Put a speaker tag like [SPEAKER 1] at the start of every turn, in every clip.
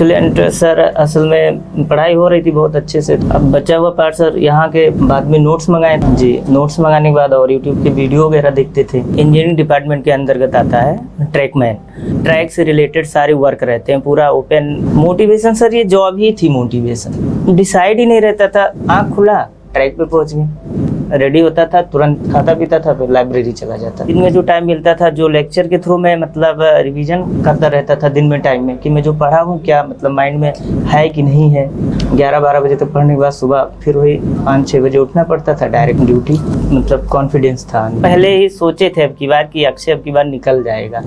[SPEAKER 1] Excellent sir, असल में पढ़ाई हो रही थी बहुत अच्छे से। अब बचा हुआ पार्ट सर यहाँ के बाद में नोट्स मंगाए जी। नोट्स मंगाने के बाद और यूट्यूब के वीडियो वगैरह देखते थे। इंजीनियरिंग डिपार्टमेंट के अंतर्गत आता है ट्रैकमैन। ट्रैक से रिलेटेड सारे वर्क रहते हैं, पूरा ओपन। मोटिवेशन सर ये जॉब ही थी मोटिवेशन, डिसाइड ही नहीं रहता था। आँख खुला ट्रैक पे पहुँच गए, रेडी होता था, तुरंत खाता पीता था, फिर लाइब्रेरी चला जाता। दिन में जो टाइम मिलता था, जो लेक्चर के थ्रू मैं मतलब रिवीजन करता रहता था दिन में टाइम में, कि मैं जो पढ़ा हूँ क्या मतलब माइंड में है कि नहीं है। 11-12 बजे तक पढ़ने के बाद सुबह फिर वही 5-6 बजे उठना पड़ता था, डायरेक्ट ड्यूटी। मतलब कॉन्फिडेंस था, पहले ही सोचे थे अब की बार कि अक्षय अब की बार निकल जाएगा।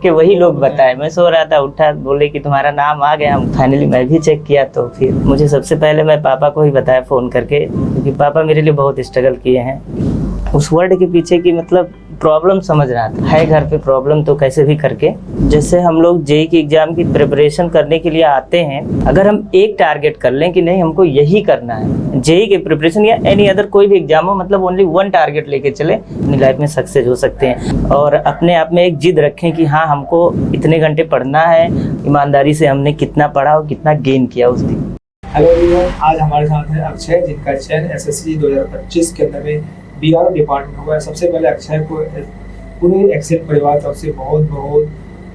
[SPEAKER 1] कि वही लोग बताए, मैं सो रहा था, उठा, बोले कि तुम्हारा नाम आ गया। फाइनली मैं भी चेक किया तो फिर मुझे सबसे पहले मैं पापा को ही बताया फ़ोन करके, क्योंकि पापा मेरे लिए बहुत स्ट्रगल किए हैं। उस वर्ड के पीछे की मतलब प्रॉब्लम समझ रहा था, है घर पे प्रॉब्लम तो कैसे भी करके। जैसे हम लोग जेईई की एग्जाम की प्रिपरेशन करने के लिए आते हैं, अगर हम एक टारगेट कर लें कि नहीं हमको यही करना है, जेईई की प्रिपरेशन या एनी अदर कोई भी एग्जाम हो, मतलब ओनली वन टारगेट लेके चले, अपनी लाइफ में सक्सेस हो सकते हैं। और अपने आप में एक जिद रखें कि हाँ हमको इतने घंटे पढ़ना है, ईमानदारी से हमने कितना पढ़ा और कितना गेन किया उस दिन।
[SPEAKER 2] हेलो एवरीवन, आज हमारे साथ है अक्षय, जिनका चयन एसएससी 2025 के अंदर में बीआरओ डिपार्टमेंट हुआ है। सबसे पहले अक्षय को पूरे एक्सेल परिवार तरफ से बहुत बहुत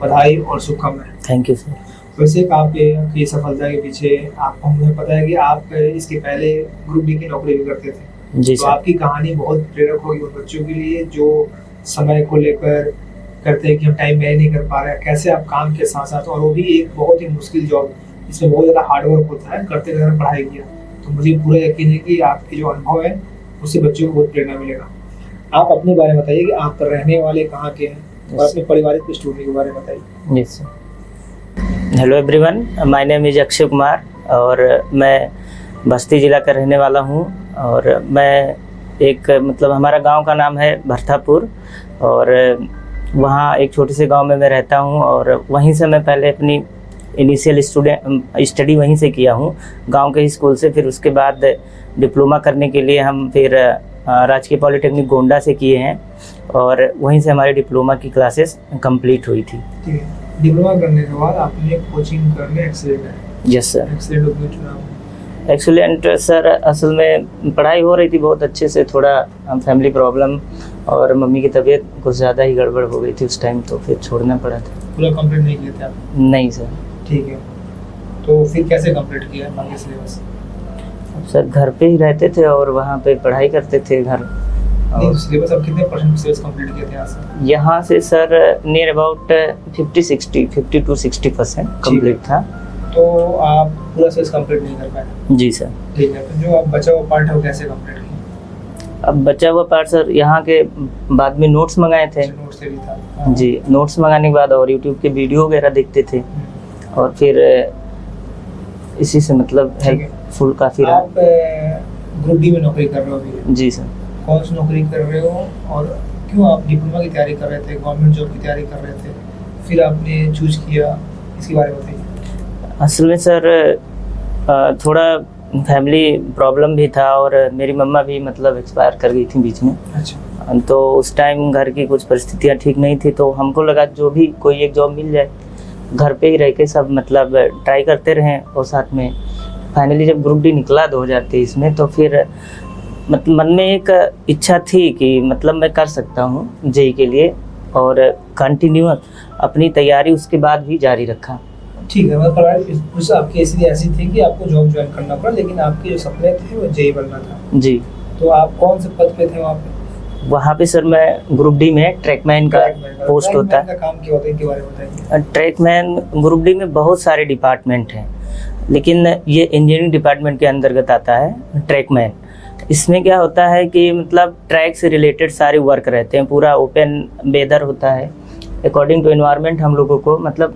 [SPEAKER 2] बधाई और शुभकामनाएं।
[SPEAKER 1] Thank you sir.
[SPEAKER 2] वैसे आपकी सफलता के पीछे आपको हमें पता है कि आप इसके पहले ग्रुप डी की नौकरी भी करते थे
[SPEAKER 1] जी
[SPEAKER 2] तो
[SPEAKER 1] सर।
[SPEAKER 2] आपकी कहानी बहुत प्रेरक होगी उन बच्चों के लिए जो समय को लेकर करते हैं कि हम टाइम मैनेज नहीं कर पा रहे हैं, कैसे आप काम के साथ साथ, और वो भी एक बहुत ही मुश्किल जॉब, इसमें बहुत ज़्यादा हार्डवर्क होता है, करते करते पढ़ाई किया। तो मुझे पूरा यकीन है कि आपके जो अनुभव है उससे बच्चों को बहुत प्रेरणा मिलेगा। आप अपने बारे में बताइए कि आप रहने वाले कहाँ के हैं और अपने पारिवारिक पृष्ठभूमि के बारे में बताइए।
[SPEAKER 1] Yes sir. Hello everyone, my name is Akshay Kumar और मैं बस्ती ज़िला का रहने वाला हूँ। और मैं एक मतलब हमारा गांव का नाम है भरथापुर, और वहाँ एक छोटे से गांव में मैं रहता हूँ। और वहीं से मैं पहले अपनी इनिशियल स्टडी वहीं से किया हूँ, गांव के ही स्कूल से। फिर उसके बाद डिप्लोमा करने के लिए हम फिर राजकीय पॉलिटेक्निक गोंडा से किए हैं, और वहीं से हमारी डिप्लोमा की क्लासेस कंप्लीट हुई थी।
[SPEAKER 2] ठीक है, डिप्लोमा करने के बाद आपने कोचिंग करने एक्सीलेंट है।
[SPEAKER 1] Yes sir.
[SPEAKER 2] एक्सीलेंट क्यों चुना?
[SPEAKER 1] एक्सीलेंट सर, असल में पढ़ाई हो रही थी बहुत अच्छे से, थोड़ा फैमिली प्रॉब्लम और मम्मी की तबीयत कुछ ज़्यादा ही गड़बड़ हो गई थी उस टाइम, तो फिर छोड़ना पड़ा था।
[SPEAKER 2] पूरा कंप्लीट नहीं किए थे आप?
[SPEAKER 1] नहीं सर।
[SPEAKER 2] ठीक है, तो फिर कैसे कंप्लीट किया बाकी सिलेबस?
[SPEAKER 1] सर घर पे ही रहते थे और वहाँ पे पढ़ाई करते थे घर।
[SPEAKER 2] नहीं, सिलेबस आप कितने परसेंट सिलेबस कंप्लीट किए थे
[SPEAKER 1] यहाँ से sir near about 50 to 60% complete था।
[SPEAKER 2] तो आप पूरा सिलेबस कंप्लीट नहीं कर पाए?
[SPEAKER 1] जी सर।
[SPEAKER 2] ठीक है, तो जो आप बचा हुआ पार्ट है वो कैसे कंप्लीट किया?
[SPEAKER 1] अब बचा हुआ पार्ट सर यहाँ के बाद में नोट्स मंगाए थे
[SPEAKER 2] नोट से भी था
[SPEAKER 1] जी। नोट्स मंगाने के बाद और यूट्यूब के वीडियो वगैरह देखते थे, और फिर इसी से मतलब हेल्पफुल काफ़ी रहा।
[SPEAKER 2] आप ग्रुप डी में नौकरी कर रहे हो अभी?
[SPEAKER 1] जी सर।
[SPEAKER 2] कौन सी नौकरी कर रहे हो और क्यों आप डिप्लोमा की तैयारी कर रहे थे, गवर्नमेंट जॉब की तैयारी कर रहे थे, फिर आपने चूज किया, इसके बारे में बताइए।
[SPEAKER 1] असल में सर थोड़ा फैमिली प्रॉब्लम भी था, और मेरी मम्मा भी मतलब एक्सपायर कर गई थी बीच में।
[SPEAKER 2] अच्छा।
[SPEAKER 1] तो उस टाइम घर की कुछ परिस्थितियाँ ठीक नहीं थी, तो हमको लगा जो भी कोई एक जॉब मिल जाए, घर पे ही रह के सब मतलब ट्राई करते रहें। और साथ में फाइनली जब ग्रुप डी निकला 2023 में, तो फिर मतलब मन में एक इच्छा थी कि मतलब मैं कर सकता हूँ जेईई के लिए, और कंटिन्यूअस अपनी तैयारी उसके बाद भी जारी रखा।
[SPEAKER 2] ठीक है, मतलब पारिवारिक आपकी इसलिए ऐसी थी कि आपको जॉब ज्वाइन करना पड़ा, लेकिन आपके जो सपने थे वो जेईई बनना था।
[SPEAKER 1] जी।
[SPEAKER 2] तो आप कौन से पद पे थे वहाँ पे?
[SPEAKER 1] वहाँ पे सर मैं ग्रुप डी में ट्रैकमैन का पोस्ट होता है।
[SPEAKER 2] काम क्या होता है, इनके बारे में बताइए।
[SPEAKER 1] ट्रैकमैन ग्रुप डी में बहुत सारे डिपार्टमेंट हैं, लेकिन ये इंजीनियरिंग डिपार्टमेंट के अंतर्गत आता है ट्रैकमैन। इसमें क्या होता है कि मतलब ट्रैक से रिलेटेड सारे वर्क रहते हैं, पूरा ओपन वेदर होता है, अकॉर्डिंग टू एनवायरनमेंट हम लोगों को मतलब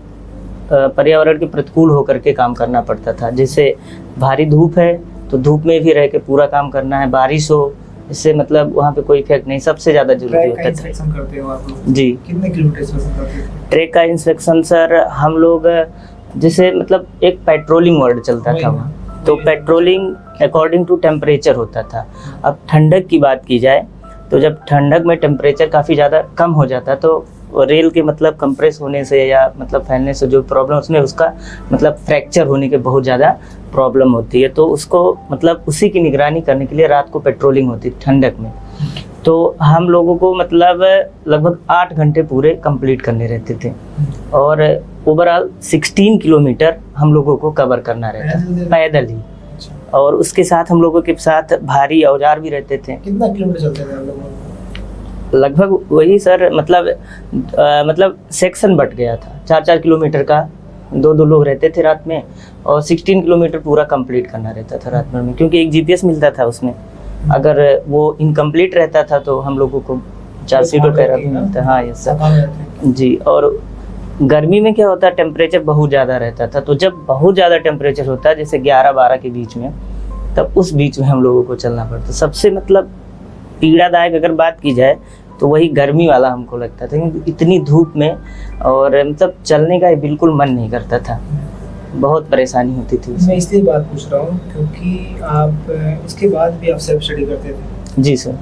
[SPEAKER 1] पर्यावरण के प्रतिकूल होकर के काम करना पड़ता था। जैसे भारी धूप है तो धूप में भी रह के पूरा काम करना है, बारिश हो इससे मतलब वहाँ पे कोई इफेक्ट नहीं, सबसे ज़्यादा जरूरी होता था।
[SPEAKER 2] इंस्पेक्शन करते हो आप लोग?
[SPEAKER 1] जी।
[SPEAKER 2] कितने किलोमीटर इंस्पेक्शन करते थे?
[SPEAKER 1] ट्रैक का इंस्पेक्शन सर हम लोग जैसे मतलब एक पेट्रोलिंग वर्ड चलता था वहाँ, तो पेट्रोलिंग अकॉर्डिंग टू टेम्परेचर होता था। अब ठंडक की बात की जाए तो जब ठंडक में टेम्परेचर काफ़ी ज़्यादा कम हो जाता तो रेल के मतलब कंप्रेस होने से या मतलब फैलने से जो प्रॉब्लम उसमें उसका मतलब फ्रैक्चर होने के बहुत ज़्यादा प्रॉब्लम होती है। तो उसको मतलब उसी की निगरानी करने के लिए रात को पेट्रोलिंग होती है ठंडक में। तो हम लोगों को मतलब लगभग 8 घंटे पूरे कंप्लीट करने रहते थे और ओवरऑल 16 किलोमीटर हम लोगों को कवर करना रहता है पैदल ही। और उसके साथ हम लोगों के साथ भारी औजार भी रहते थे।
[SPEAKER 2] कितना किलोमीटर चलते थे आप लोग?
[SPEAKER 1] लगभग वही सर मतलब सेक्शन बट गया था 4-4 किलोमीटर का, 2-2 लोग रहते थे रात में और 16 किलोमीटर पूरा कंप्लीट करना रहता था रात भर में, क्योंकि एक जीपीएस मिलता था उसमें। अगर वो इनकम्प्लीट रहता था तो हम लोगों को 4 सीटों का भी मिलता। हाँ यस सर जी। और गर्मी में क्या होता है, टेम्परेचर बहुत ज़्यादा रहता था। तो जब बहुत ज़्यादा टेम्परेचर होता है जैसे 11-12 के बीच में, तब उस बीच में हम लोगों को चलना पड़ता। सबसे मतलब पीड़ादायक अगर बात की जाए तो वही गर्मी वाला हमको लगता था, क्योंकि इतनी धूप में और मतलब चलने का बिल्कुल मन नहीं करता था, बहुत परेशानी होती थी।
[SPEAKER 2] मैं इसलिए बात पूछ रहा हूँ क्योंकि आप इसके बाद भी आप सेल्फ स्टडी करते थे।
[SPEAKER 1] जी सर।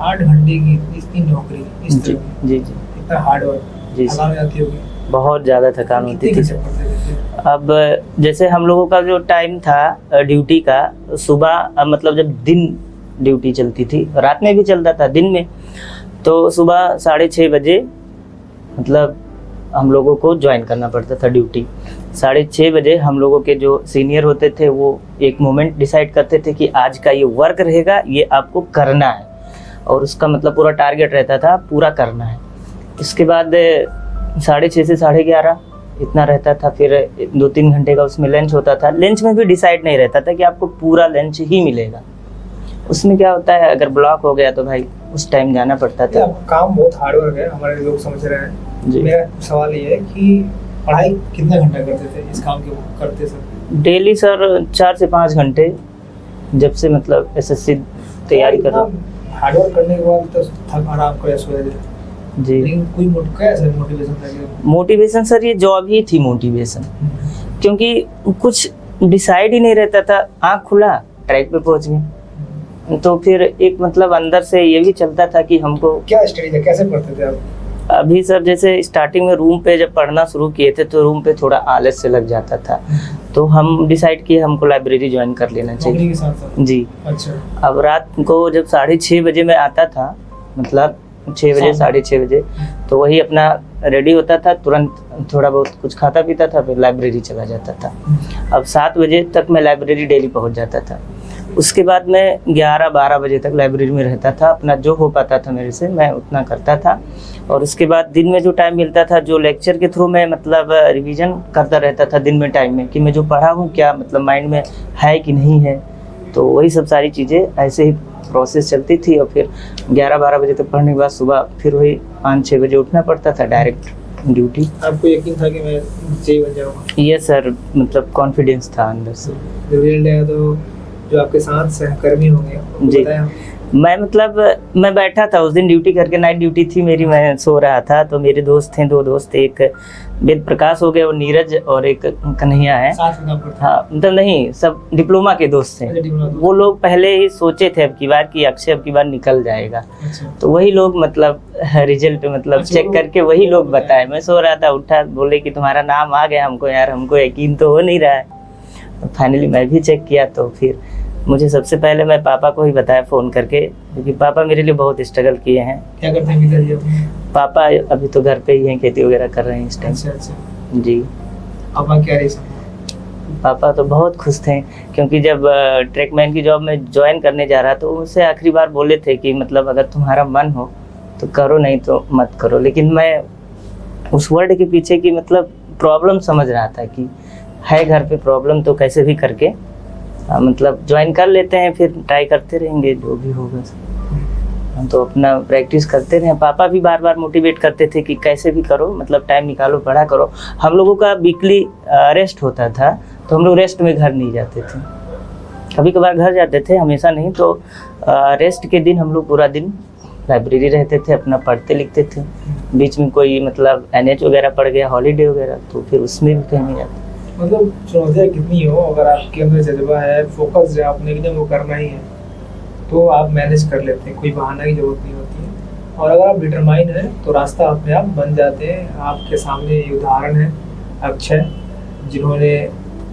[SPEAKER 2] 8 घंटे की इतनी नौकरी, इस
[SPEAKER 1] जी
[SPEAKER 2] तरह
[SPEAKER 1] जी
[SPEAKER 2] इतना हार्ड वर्क,
[SPEAKER 1] जी
[SPEAKER 2] थकान आती होगी?
[SPEAKER 1] बहुत ज़्यादा थकान होती थी सर। अब जैसे हम लोगों का जो टाइम था ड्यूटी का, सुबह मतलब जब दिन ड्यूटी चलती थी, रात में भी चलता था, दिन में, तो सुबह 6:30 बजे मतलब हम लोगों को ज्वाइन करना पड़ता था ड्यूटी। 6:30 बजे हम लोगों के जो सीनियर होते थे वो एक मोमेंट डिसाइड करते थे कि आज का ये वर्क रहेगा, ये आपको करना है, और उसका मतलब पूरा टारगेट रहता था पूरा करना है। इसके बाद 6:30 से 11:30 इतना रहता था। फिर 2-3 घंटे का उसमें लंच होता था। लंच में भी डिसाइड नहीं रहता था कि आपको पूरा लंच ही मिलेगा। उसमें क्या होता है, अगर ब्लॉक हो गया तो भाई उस टाइम जाना पड़ता था।
[SPEAKER 2] काम बहुत हार्ड वर्क है, हमारे लोग समझ रहे हैं
[SPEAKER 1] जी।
[SPEAKER 2] मेरा सवाल ये है कि पढ़ाई कितना घंटा करते थे इस काम के करते सर?
[SPEAKER 1] डेली सर 4 से 5 घंटे, जब से मतलब एसएससी तैयारी कर रहा हूँ।
[SPEAKER 2] हार्ड वर्क करने के बाद तो थक आराम कर सो जाते
[SPEAKER 1] जी।
[SPEAKER 2] लेकिन कोई मोटिवेशन था?
[SPEAKER 1] मोटिवेशन सर ये जॉब ही थी मोटिवेशन, क्योंकि कुछ डिसाइड ही नहीं रहता था। आँख खुला ट्रैक पे पहुँच गए, तो फिर एक मतलब अंदर से ये भी चलता था कि हमको
[SPEAKER 2] क्या स्टडी था, कैसे पढ़ते थे आप?
[SPEAKER 1] अभी सर जैसे स्टार्टिंग में रूम पे जब पढ़ना शुरू किए थे तो रूम पे थोड़ा आलस से लग जाता था, तो हम डिसाइड किए हमको लाइब्रेरी ज्वाइन कर लेना चाहिए।
[SPEAKER 2] के साथ साथ?
[SPEAKER 1] जी।
[SPEAKER 2] अच्छा।
[SPEAKER 1] अब रात को जब 6:30 बजे मैं आता था, मतलब 6 बजे 6:30 बजे, तो वही अपना रेडी होता था, तुरंत थोड़ा बहुत कुछ खाता पीता था, फिर लाइब्रेरी चला जाता था। अब 7 बजे तक मैं लाइब्रेरी डेली पहुंच जाता था। उसके बाद मैं 11-12 बजे तक लाइब्रेरी में रहता था। अपना जो हो पाता था मेरे से मैं उतना करता था। और उसके बाद दिन में जो टाइम मिलता था, जो लेक्चर के थ्रू मैं मतलब रिवीजन करता रहता था दिन में टाइम में, कि मैं जो पढ़ा हूँ क्या मतलब माइंड में है कि नहीं है। तो वही सब सारी चीज़ें ऐसे ही प्रोसेस चलती थी। और फिर 11-12 बजे तक पढ़ने के बाद सुबह फिर वही 5-6 बजे उठना पड़ता था, डायरेक्ट ड्यूटी।
[SPEAKER 2] आपको यकीन था कि मैं जेई बन जाऊँगा?
[SPEAKER 1] ये सर मतलब कॉन्फिडेंस था अंदर से।
[SPEAKER 2] रिजल्ट आया तो जो आपके साथ सहकर्मी होंगे
[SPEAKER 1] जी, मैं मतलब मैं बैठा था उस दिन ड्यूटी करके, नाइट ड्यूटी थी मेरी, मैं सो रहा था। तो मेरे दोस्त थे, 2 दोस्त, एक वेद प्रकाश हो गया और नीरज, और एक कन्हैया है। हाँ मतलब नहीं, सब डिप्लोमा के दोस्त थे। वो लोग पहले ही सोचे थे अब की बार कि अक्षय अब की बार निकल जाएगा। तो वही लोग मतलब रिजल्ट मतलब चेक करके वही लोग बताए। मैं सो रहा था, उठा, बोले कि तुम्हारा नाम आ गया। हमको यार हमको यकीन तो हो नहीं रहा है। फाइनली मैं भी चेक किया, तो फिर मुझे सबसे पहले मैं पापा को ही बताया फ़ोन करके, क्योंकि पापा मेरे लिए बहुत स्ट्रगल किए हैं।
[SPEAKER 2] क्या करते हैं पिताजी अपने?
[SPEAKER 1] पापा अभी तो घर पे ही हैं, खेती वगैरह कर रहे हैं इस टाइम।
[SPEAKER 2] अच्छा।
[SPEAKER 1] जी।
[SPEAKER 2] पापा क्या रही?
[SPEAKER 1] पापा तो बहुत खुश थे, क्योंकि जब ट्रैकमैन की जॉब में ज्वाइन करने जा रहा तो मुझसे आखिरी बार बोले थे कि मतलब अगर तुम्हारा मन हो तो करो, नहीं तो मत करो। लेकिन मैं उस वर्ड के पीछे की मतलब प्रॉब्लम समझ रहा था कि है घर पे प्रॉब्लम, तो कैसे भी करके मतलब ज्वाइन कर लेते हैं, फिर ट्राई करते रहेंगे जो भी होगा। हम तो अपना प्रैक्टिस करते रहे। पापा भी बार बार मोटिवेट करते थे कि कैसे भी करो, मतलब टाइम निकालो, पढ़ा करो। हम लोगों का वीकली रेस्ट होता था, तो हम लोग रेस्ट में घर नहीं जाते थे। कभी कभार घर जाते थे, हमेशा नहीं। तो रेस्ट के दिन हम लोग पूरा दिन लाइब्रेरी रहते थे, अपना पढ़ते लिखते थे। बीच में कोई मतलब NH वगैरह पड़ गया, हॉलीडे वगैरह, तो फिर उसमें भी कहीं नहीं जाते।
[SPEAKER 2] मतलब चुनौतियाँ कितनी हो, अगर आपके अंदर जज्बा है, फोकस है, आपने वो करना ही है, तो आप मैनेज कर लेते हैं, कोई बहाना की जरूरत नहीं होती है। और अगर आप डिटरमाइन हैं तो रास्ता अपने आप बन जाते हैं। आपके सामने ये उदाहरण है अक्षय, जिन्होंने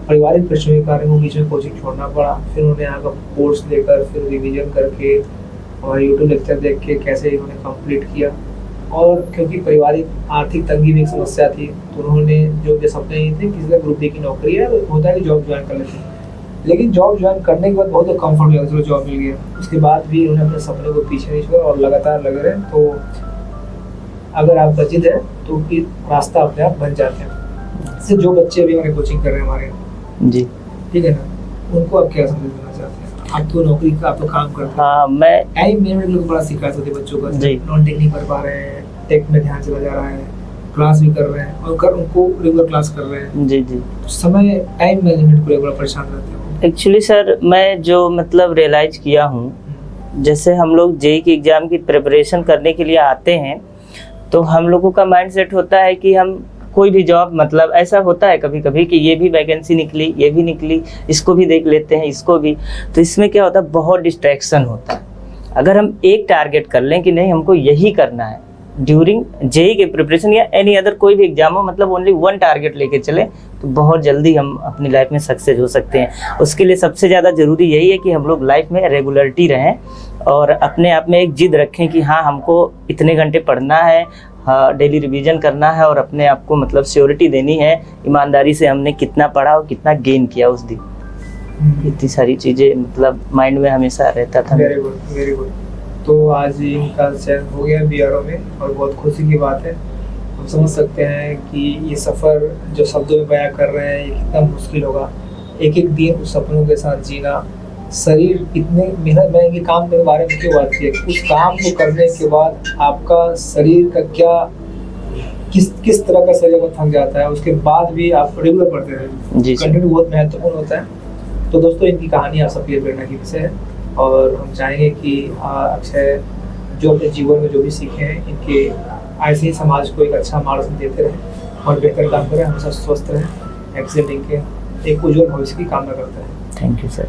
[SPEAKER 2] पारिवारिक पृष्ठभूमि के कारण वो बीच में कोचिंग छोड़ना पड़ा, फिर उन्होंने यहाँ का कोर्स लेकर फिर रिवीजन करके और यूट्यूब लेक्चर देख के कैसे इन्होंने कंप्लीट किया। और क्योंकि पारिवारिक आर्थिक तंगी भी एक समस्या थी, तो उन्होंने जो सपने नहीं थे, किसी का ग्रुप डी की नौकरी है, होता है कि जॉब ज्वाइन कर लेते हैं, लेकिन जॉब ज्वाइन करने के बाद बहुत कंफर्ट लगा, चलो जॉब मिल गया, उसके बाद भी उन्होंने अपने सपने को पीछे नहीं छोड़ा और लगातार लगे रहे। तो अगर आप बचित है तो फिर रास्ता अपने आप बन जाते हैं। इससे जो बच्चे भी हमारे कोचिंग कर रहे हैं हमारे,
[SPEAKER 1] जी
[SPEAKER 2] ठीक है ना, उनको आप क्या संदेश देना चाहते हैं? आप तो नौकरी का आप तो काम करते हैं।
[SPEAKER 1] हाँ, मैं
[SPEAKER 2] टाइम मैनेजमेंट लोग बड़ा शिकायत होती है बच्चों का,
[SPEAKER 1] जी।
[SPEAKER 2] नॉन टेक नहीं कर पा रहे हैं, टेक में ध्यान चला जा रहा है, क्लास भी कर रहे हैं और कर उनको रेगुलर क्लास कर रहे हैं,
[SPEAKER 1] जी जी
[SPEAKER 2] समय टाइम मैनेजमेंट को लेकर परेशान रहते हैं।
[SPEAKER 1] एक्चुअली सर, मैं जो मतलब रियलाइज किया हूँ, जैसे हम लोग जेई की एग्ज़ाम की प्रिपरेशन करने के लिए आते हैं, तो हम लोगों का माइंड सेट होता है कि हम कोई भी जॉब, मतलब ऐसा होता है कभी कभी कि ये भी वैकेंसी निकली, ये भी निकली, इसको भी देख लेते हैं, इसको भी। तो इसमें क्या होता है, बहुत डिस्ट्रैक्शन होता है। अगर हम एक टारगेट कर लें कि नहीं हमको यही करना है ड्यूरिंग जेई के प्रिपरेशन या एनी अदर कोई भी एग्जाम हो, मतलब ओनली वन टारगेट लेके चले, तो बहुत जल्दी हम अपनी लाइफ में सक्सेस हो सकते हैं। उसके लिए सबसे ज़्यादा ज़रूरी यही है कि हम लोग लाइफ में रेगुलरिटी रहें और अपने आप में एक जिद रखें कि हाँ, हमको इतने घंटे पढ़ना है, हाँ, डेली रिवीजन करना है और अपने आप को मतलब श्योरिटी देनी है ईमानदारी से हमने कितना पढ़ा और कितना गेन किया उस दिन। इतनी सारी चीज़ें मतलब माइंड में हमेशा रहता था।
[SPEAKER 2] Very good, very good. तो आज इनका चयन हो गया बीआरओ में और बहुत खुशी की बात है। हम समझ सकते हैं कि ये सफ़र जो शब्दों में बयां कर रहे हैं ये कितना मुश्किल होगा। एक एक दिन उस सपनों के साथ जीना, शरीर इतने मेहनत, मैं ये काम के बारे में क्यों बात की, उस काम को करने के बाद आपका शरीर का क्या किस तरह का शरीर को थक जाता है, उसके बाद भी आप रेगुलर पढ़ते रहें।
[SPEAKER 1] जी
[SPEAKER 2] कंटिन्यू बहुत महत्वपूर्ण होता है। तो दोस्तों, इनकी कहानी आप सबकी प्रेरणा की विषय है और हम चाहेंगे कि अक्षय जो अपने जीवन में जो भी सीखे हैं, इनके ऐसे ही समाज को एक अच्छा मार्गदर्शन देते रहें और बेहतर काम करें, हमेशा स्वस्थ रहें। एक्सेल इनके एक उज्जवल भविष्य की कामना करते हैं।
[SPEAKER 1] Thank you sir.